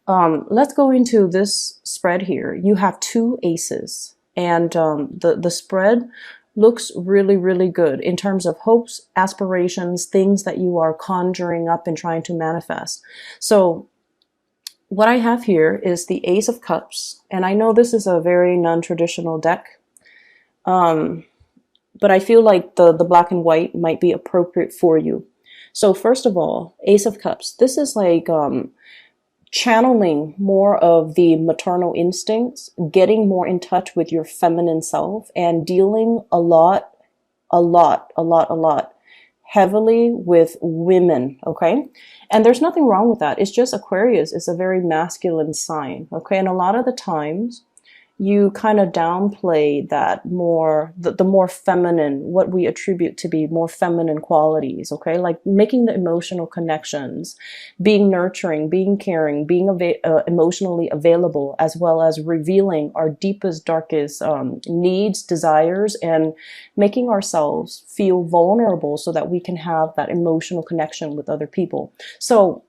Let's go into this spread here. You have two aces, and the spread looks really, really good in terms of hopes, aspirations, things that you are conjuring up and trying to manifest. So what I have here is the Ace of Cups, and I know this is a very non-traditional deck, but I feel like the black and white might be appropriate for you. So first of all, Ace of Cups. This is like channeling more of the maternal instincts, getting more in touch with your feminine self, and dealing a lot heavily with women, okay? And there's nothing wrong with that. It's just Aquarius is a very masculine sign, okay? And a lot of the times you kind of downplay that more, the more feminine, what we attribute to be more feminine qualities, okay? Like making the emotional connections, being nurturing, being caring, being emotionally available, as well as revealing our deepest, darkest needs, desires, and making ourselves feel vulnerable so that we can have that emotional connection with other people. So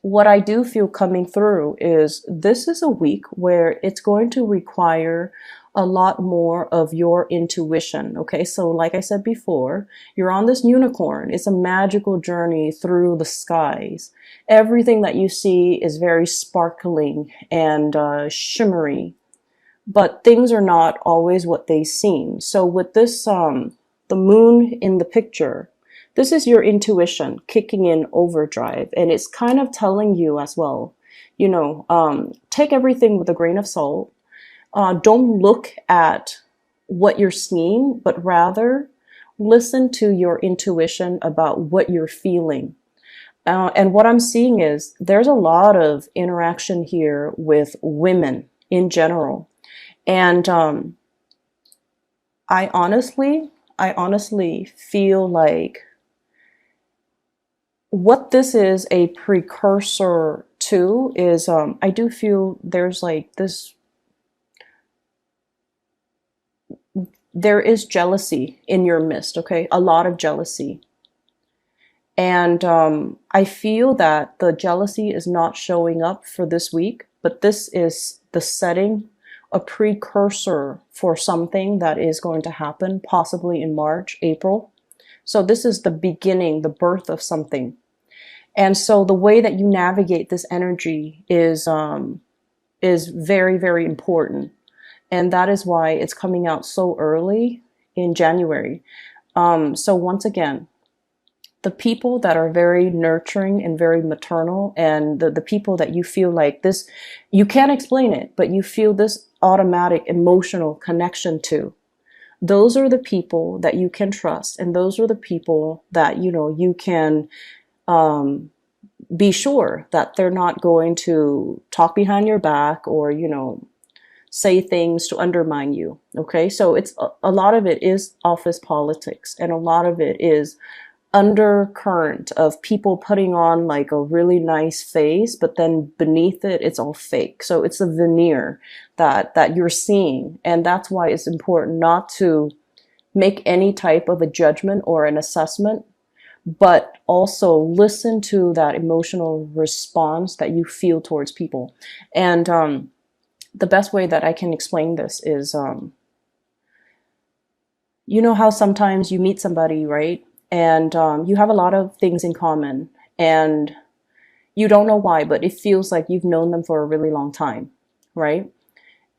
what I do feel coming through is this is a week where it's going to require a lot more of your intuition. Okay, so like I said before, you're on this unicorn. It's a magical journey through the skies. Everything that you see is very sparkling and shimmery, but things are not always what they seem. So with this, the moon in the picture, this is your intuition kicking in overdrive, and it's kind of telling you as well, you know, take everything with a grain of salt. Don't look at what you're seeing, but rather listen to your intuition about what you're feeling. And what I'm seeing is there's a lot of interaction here with women in general. And I honestly feel like what this is a precursor to is I do feel there's like this, there is jealousy in your midst, okay? A lot of jealousy. And I feel that the jealousy is not showing up for this week, but this is the setting, a precursor for something that is going to happen possibly in March, April. So this is the beginning, the birth of something. And so the way that you navigate this energy is very, very important. And that is why it's coming out so early in January. So once again, the people that are very nurturing and very maternal, and the people that you feel like this, you can't explain it, but you feel this automatic emotional connection to, those are the people that you can trust. And those are the people that, you know, you can be sure that they're not going to talk behind your back or, you know, say things to undermine you. Okay. So it's a lot of it is office politics, and a lot of it is undercurrent of people putting on like a really nice face, but then beneath it, it's all fake. So it's a veneer that you're seeing. And that's why it's important not to make any type of a judgment or an assessment, but also listen to that emotional response that you feel towards people. And the best way that I can explain this is, you know how sometimes you meet somebody, right? And you have a lot of things in common, and you don't know why, but it feels like you've known them for a really long time, right?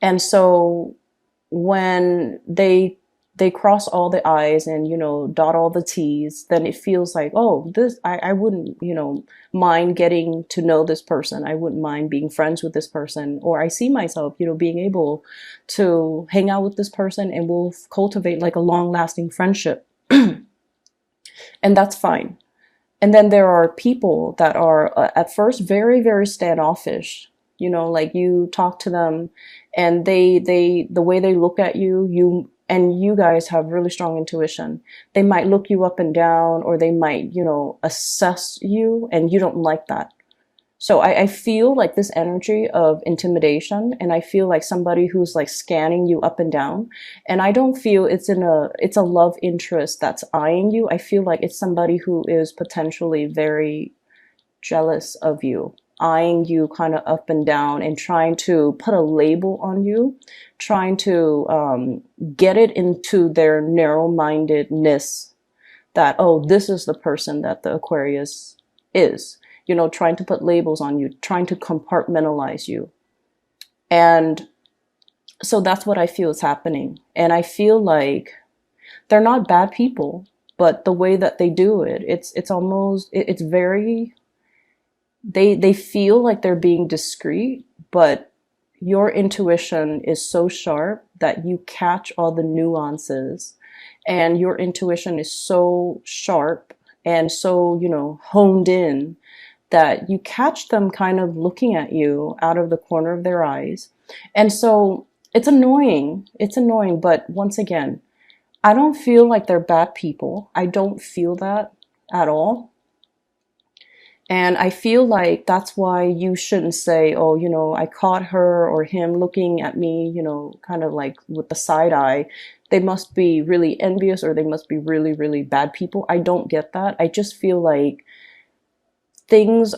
And so when they cross all the I's and, you know, dot all the T's, then it feels like, oh, this, I wouldn't, you know, mind getting to know this person. I wouldn't mind being friends with this person. Or I see myself, you know, being able to hang out with this person, and we'll cultivate like a long lasting friendship. And that's fine. And then there are people that are at first very, very standoffish. You know, like you talk to them and the way they look at you, and you guys have really strong intuition. They might look you up and down, or they might, you know, assess you, and you don't like that. So I feel like this energy of intimidation, and I feel like somebody who's like scanning you up and down. And I don't feel it's a love interest that's eyeing you. I feel like it's somebody who is potentially very jealous of you. eyeing you kind of up and down and trying to put a label on you, trying to get it into their narrow-mindedness that, oh, this is the person that the Aquarius is, you know, trying to put labels on you, trying to compartmentalize you. And so that's what I feel is happening. And I feel like they're not bad people, but the way that they do it, it's almost, it's very, they feel like they're being discreet, but your intuition is so sharp that you catch all the nuances, and your intuition is so sharp and so, you know, honed in that you catch them kind of looking at you out of the corner of their eyes. And so it's annoying. It's annoying. But once again, I don't feel like they're bad people. I don't feel that at all. And I feel like that's why you shouldn't say, oh, you know, I caught her or him looking at me, you know, kind of like with the side eye. They must be really envious or they must be really, really bad people. I don't get that. I just feel like things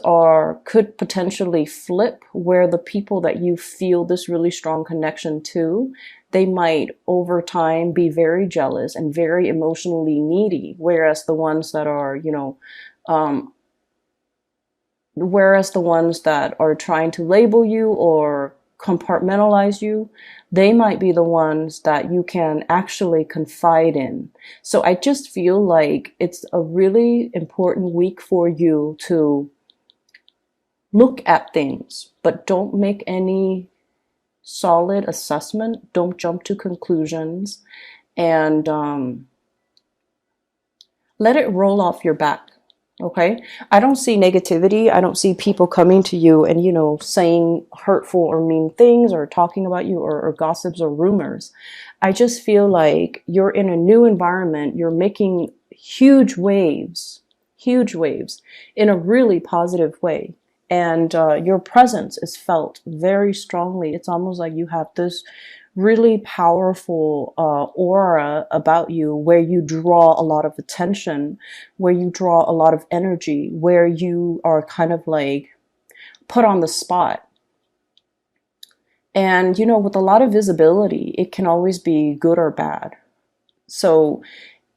could potentially flip where the people that you feel this really strong connection to, they might over time be very jealous and very emotionally needy, whereas the ones that are, you know, whereas the ones that are trying to label you or compartmentalize you, they might be the ones that you can actually confide in. So I just feel like it's a really important week for you to look at things, but don't make any solid assessment. Don't jump to conclusions, and let it roll off your back. Okay. I don't see negativity. I don't see people coming to you and, you know, saying hurtful or mean things or talking about you or gossips or rumors. I just feel like you're in a new environment. You're making huge waves in a really positive way. And your presence is felt very strongly. It's almost like you have this really powerful aura about you, where you draw a lot of attention, where you draw a lot of energy, where you are kind of like put on the spot. And, you know, with a lot of visibility, it can always be good or bad. So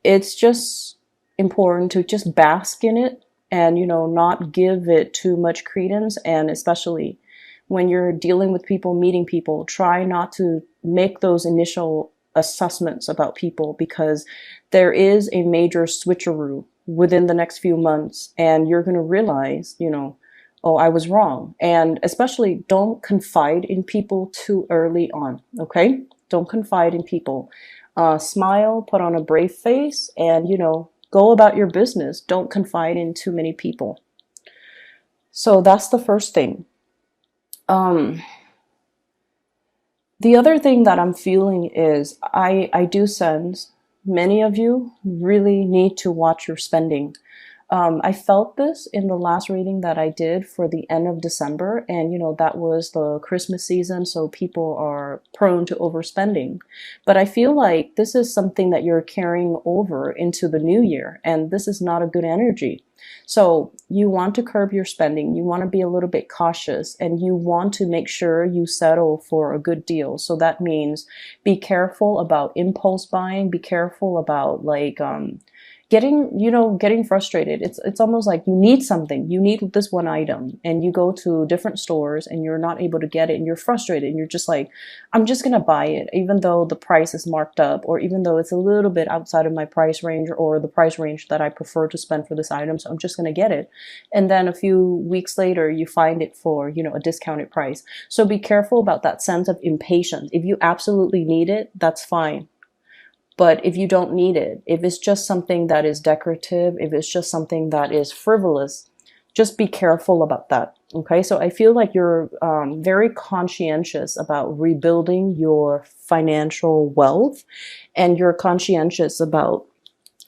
it's just important to just bask in it and, you know, not give it too much credence. And especially when you're dealing with people, meeting people, try not to make those initial assessments about people, because there is a major switcheroo within the next few months, and you're going to realize, you know, oh, I was wrong. And especially don't confide in people too early on. Okay. Don't confide in people. Smile, put on a brave face, and, you know, go about your business. Don't confide in too many people. So that's the first thing. The other thing that I'm feeling is I do sense many of you really need to watch your spending. I felt this in the last reading that I did for the end of December, and you know, that was the Christmas season, so people are prone to overspending. But I feel like this is something that you're carrying over into the new year, and this is not a good energy. So you want to curb your spending, you want to be a little bit cautious, and you want to make sure you settle for a good deal. So that means be careful about impulse buying, be careful about like getting frustrated. It's almost like you need something, you need this one item, and you go to different stores and you're not able to get it, and you're frustrated, and you're just like, I'm just gonna buy it even though the price is marked up, or even though it's a little bit outside of my price range or the price range that I prefer to spend for this item, so I'm just gonna get it. And then a few weeks later you find it for, you know, a discounted price. So be careful about that sense of impatience. If you absolutely need it, that's fine. But if you don't need it, if it's just something that is decorative, if it's just something that is frivolous, just be careful about that. Okay, so I feel like you're very conscientious about rebuilding your financial wealth, and you're conscientious about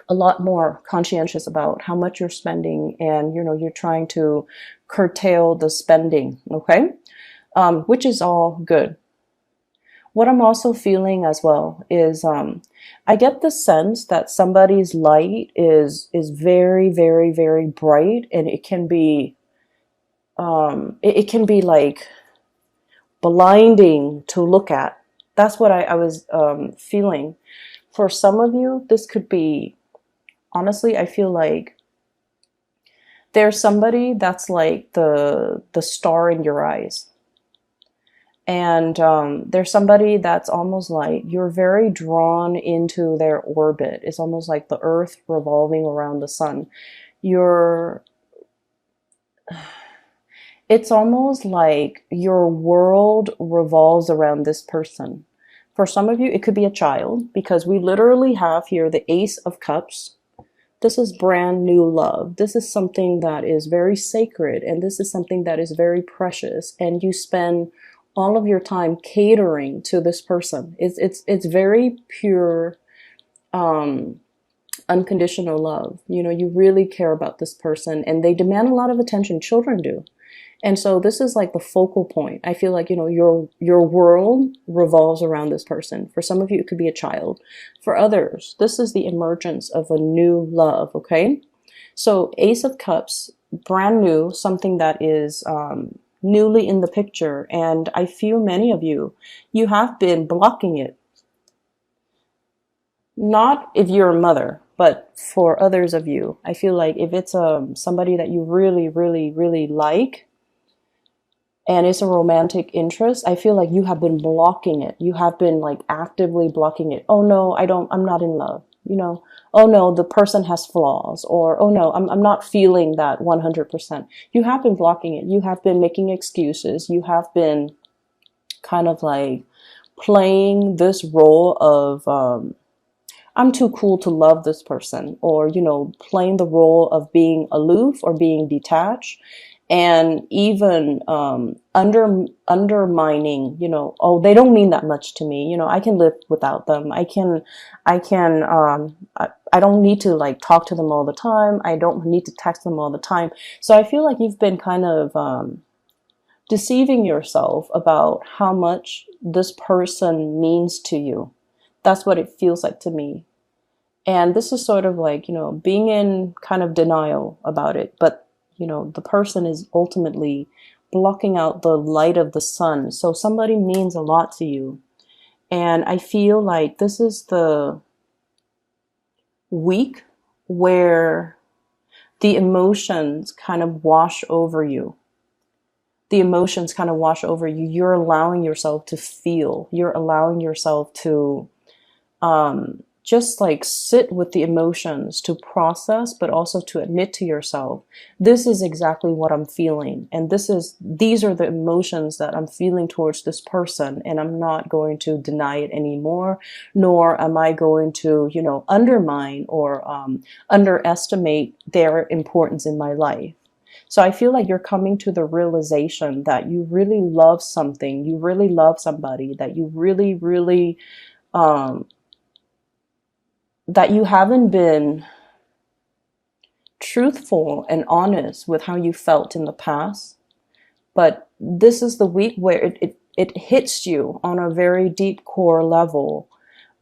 a lot more conscientious about how much you're spending, and you know, you're trying to curtail the spending. Okay, which is all good. What I'm also feeling as well is I get the sense that somebody's light is very, very, very bright, and it can be it can be like blinding to look at. That's what I was feeling. For some of you, this could be, honestly, I feel like there's somebody that's like the star in your eyes. And there's somebody that's almost like you're very drawn into their orbit. It's almost like the earth revolving around the sun. You're, it's almost like your world revolves around this person. For some of you, it could be a child, because we literally have here the Ace of Cups. This is brand new love. This is something that is very sacred, and this is something that is very precious, and you spend all of your time catering to this person. It's very pure, um, unconditional love. You know, you really care about this person, and they demand a lot of attention. Children do. And so this is like the focal point. I feel like, you know, your world revolves around this person. For some of you, it could be a child. For others, this is the emergence of a new love, okay? So Ace of Cups, brand new, something that is newly in the picture. And I feel many of you, you have been blocking it. Not if you're a mother, but for others of you, I feel like if it's somebody that you really, really, really like, and it's a romantic interest, I feel like you have been blocking it. You have been like actively blocking it. Oh no, I'm not in love. You know, oh no, the person has flaws, or oh no, I'm not feeling that 100%. You have been blocking it. You have been making excuses. You have been kind of like playing this role of, I'm too cool to love this person, or, you know, playing the role of being aloof or being detached, and even undermining, you know, oh, they don't mean that much to me. You know, I can live without them. I don't need to like talk to them all the time. I don't need to text them all the time. So I feel like you've been kind of deceiving yourself about how much this person means to you. That's what it feels like to me. And this is sort of like, you know, being in kind of denial about it. But, you know, the person is ultimately blocking out the light of the sun. So somebody means a lot to you. And I feel like this is the week where the emotions kind of wash over you. The emotions kind of wash over you. You're allowing yourself to feel. You're allowing yourself to just like sit with the emotions, to process, but also to admit to yourself, this is exactly what I'm feeling. And these are the emotions that I'm feeling towards this person. And I'm not going to deny it anymore, nor am I going to, you know, undermine or underestimate their importance in my life. So I feel like you're coming to the realization that you really love something, you really love somebody, that you really, really, that you haven't been truthful and honest with how you felt in the past. But this is the week where it hits you on a very deep core level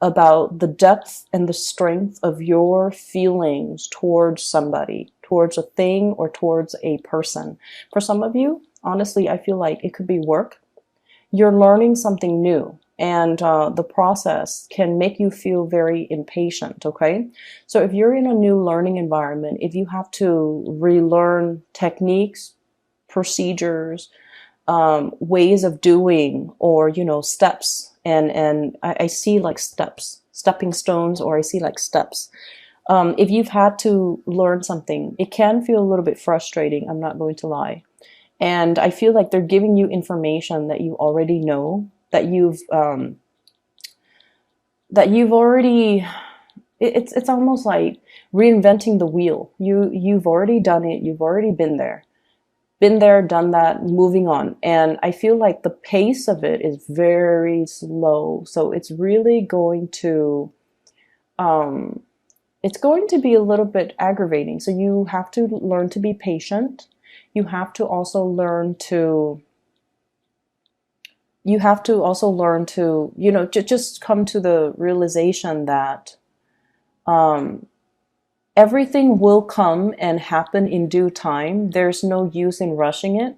about the depth and the strength of your feelings towards somebody, towards a thing, or towards a person. For some of you, honestly, I feel like it could be work. You're learning something new, and the process can make you feel very impatient, okay? So if you're in a new learning environment, if you have to relearn techniques, procedures, ways of doing, or, you know, steps, and I see like steps, stepping stones, or I see like steps. If you've had to learn something, it can feel a little bit frustrating, I'm not going to lie. And I feel like they're giving you information that you already know, that you've already, it's almost like reinventing the wheel. You've already done it. You've already been there, done that, moving on. And I feel like the pace of it is very slow. So it's really going to, it's going to be a little bit aggravating. So you have to learn to be patient. You have to also learn to, you know, just come to the realization that everything will come and happen in due time. There's no use in rushing it.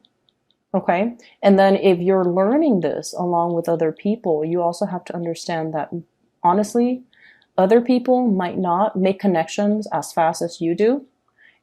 Okay. And then if you're learning this along with other people, you also have to understand that honestly, other people might not make connections as fast as you do.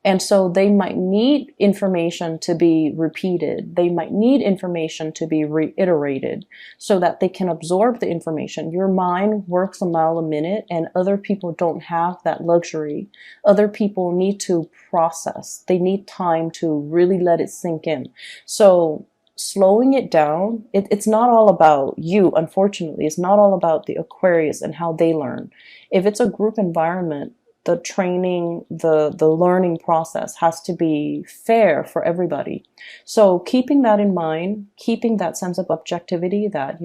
And so they might need information to be repeated. They might need information to be reiterated so that they can absorb the information. Your mind works a mile a minute, and other people don't have that luxury. Other people need to process. They need time to really let it sink in. So slowing it down, it's not all about you, unfortunately. It's not all about the Aquarius and how they learn. If it's a group environment, the training, the learning process has to be fair for everybody. So keeping that in mind, keeping that sense of objectivity that,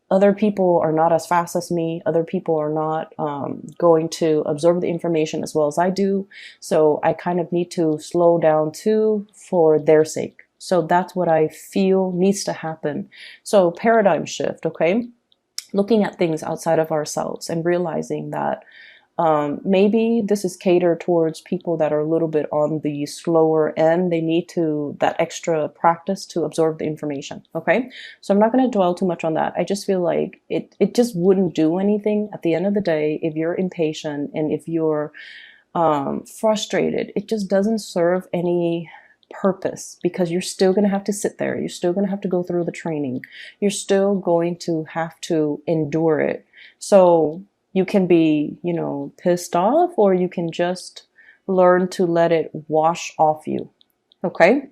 other people are not as fast as me, other people are not going to absorb the information as well as I do. So I kind of need to slow down too for their sake. So that's what I feel needs to happen. So paradigm shift, okay? Looking at things outside of ourselves and realizing that maybe this is catered towards people that are a little bit on the slower end. They need that extra practice to absorb the information. Okay. So I'm not going to dwell too much on that. I just feel like it just wouldn't do anything at the end of the day if you're impatient and if you're frustrated. It just doesn't serve any purpose because you're still going to have to sit there. You're still going to have to go through the training. You're still going to have to endure it. So you can be, pissed off, or you can just learn to let it wash off you. Okay.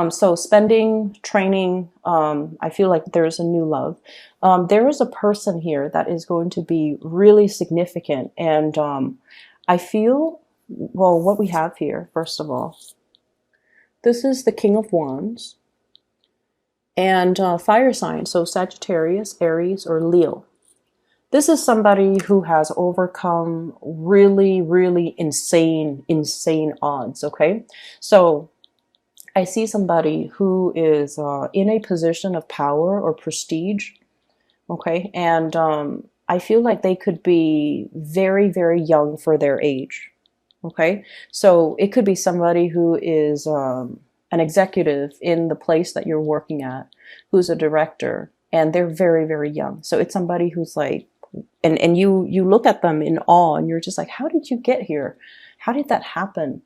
So spending, training, I feel like there's a new love. There is a person here that is going to be really significant. And I feel, well, what we have here, first of all, this is the King of Wands and fire sign. So Sagittarius, Aries, or Leo. This is somebody who has overcome really, really insane odds, okay? So I see somebody who is in a position of power or prestige, okay? And I feel like they could be very, very young for their age, okay? So it could be somebody who is an executive in the place that you're working at, who's a director, and they're very, very young. So it's somebody who's like, and you look at them in awe and you're just like, how did you get here? How did that happen?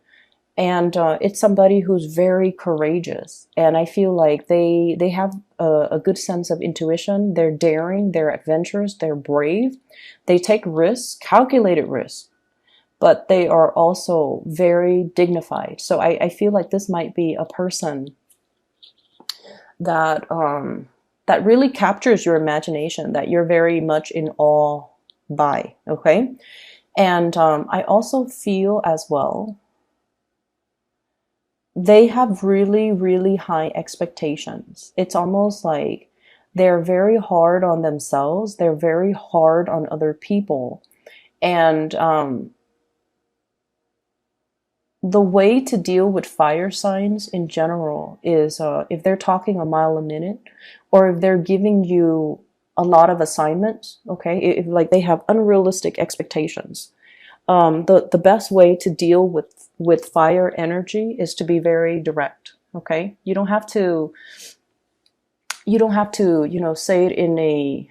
And it's somebody who's very courageous. And I feel like they have a good sense of intuition. They're daring, they're adventurous, they're brave. They take risks, calculated risks, but they are also very dignified. So I feel like this might be a person that that really captures your imagination, that you're very much in awe by, okay? And I also feel as well, they have really, really high expectations. It's almost like they're very hard on themselves. They're very hard on other people. And the way to deal with fire signs in general is if they're talking a mile a minute, or if they're giving you a lot of assignments, okay, if like they have unrealistic expectations, the best way to deal with fire energy is to be very direct. Okay, you don't have to say it in a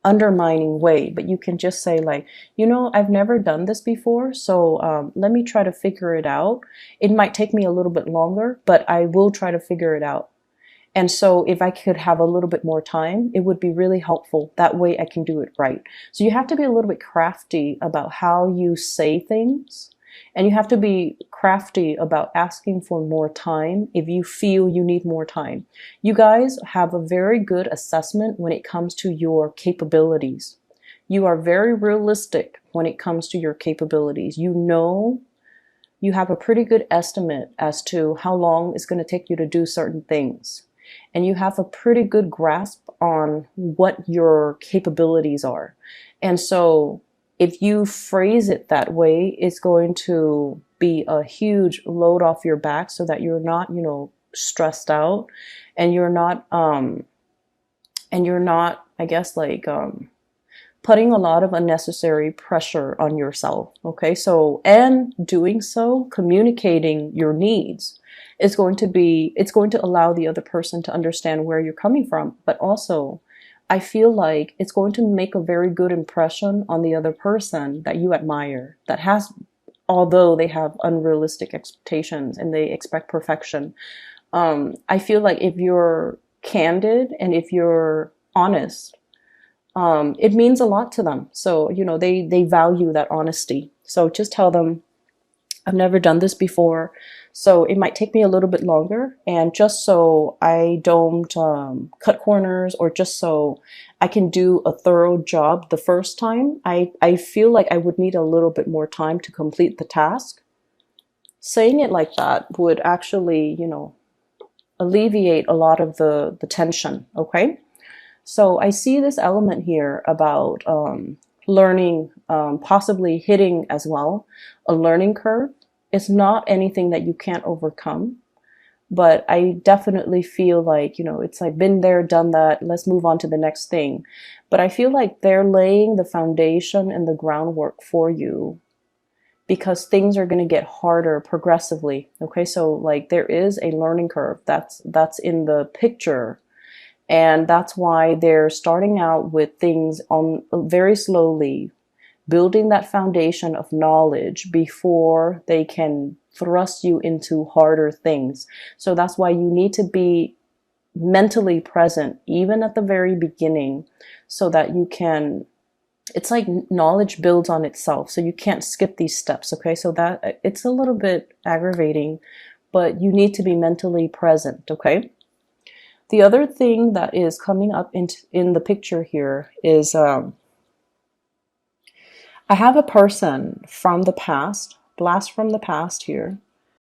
undermining way, but you can just say like, I've never done this before, so let me try to figure it out. It might take me a little bit longer, but I will try to figure it out. And so if I could have a little bit more time, it would be really helpful. That way I can do it right. So you have to be a little bit crafty about how you say things. And you have to be crafty about asking for more time if you feel you need more time. You guys have a very good assessment when it comes to your capabilities. You are very realistic when it comes to your capabilities. You have a pretty good estimate as to how long it's going to take you to do certain things. And you have a pretty good grasp on what your capabilities are. And so if you phrase it that way, it's going to be a huge load off your back so that you're not, stressed out, and you're not, I guess, like, putting a lot of unnecessary pressure on yourself. Okay. So, and doing so, communicating your needs. It's going to be, it's going to allow the other person to understand where you're coming from, but also I feel like it's going to make a very good impression on the other person that you admire, that has, although they have unrealistic expectations and they expect perfection. I feel like if you're candid and if you're honest, it means a lot to them. So, you know, they value that honesty. So just tell them, I've never done this before, so it might take me a little bit longer. And just so I don't cut corners, or just so I can do a thorough job the first time, I feel like I would need a little bit more time to complete the task. Saying it like that would actually, you know, alleviate a lot of the tension, okay? So I see this element here about learning, possibly hitting as well, a learning curve. It's not anything that you can't overcome, but I definitely feel like, you know, it's like been there, done that, let's move on to the next thing. But I feel like they're laying the foundation and the groundwork for you, because things are going to get harder progressively. Okay, so like there is a learning curve that's in the picture, and that's why they're starting out with things on very slowly, building that foundation of knowledge before they can thrust you into harder things. So that's why you need to be mentally present even at the very beginning, so that you can, it's like knowledge builds on itself, so you can't skip these steps. Okay, so that it's a little bit aggravating, but you need to be mentally present. Okay, the other thing that is coming up in the picture here is I have a person from the past, blast from the past here,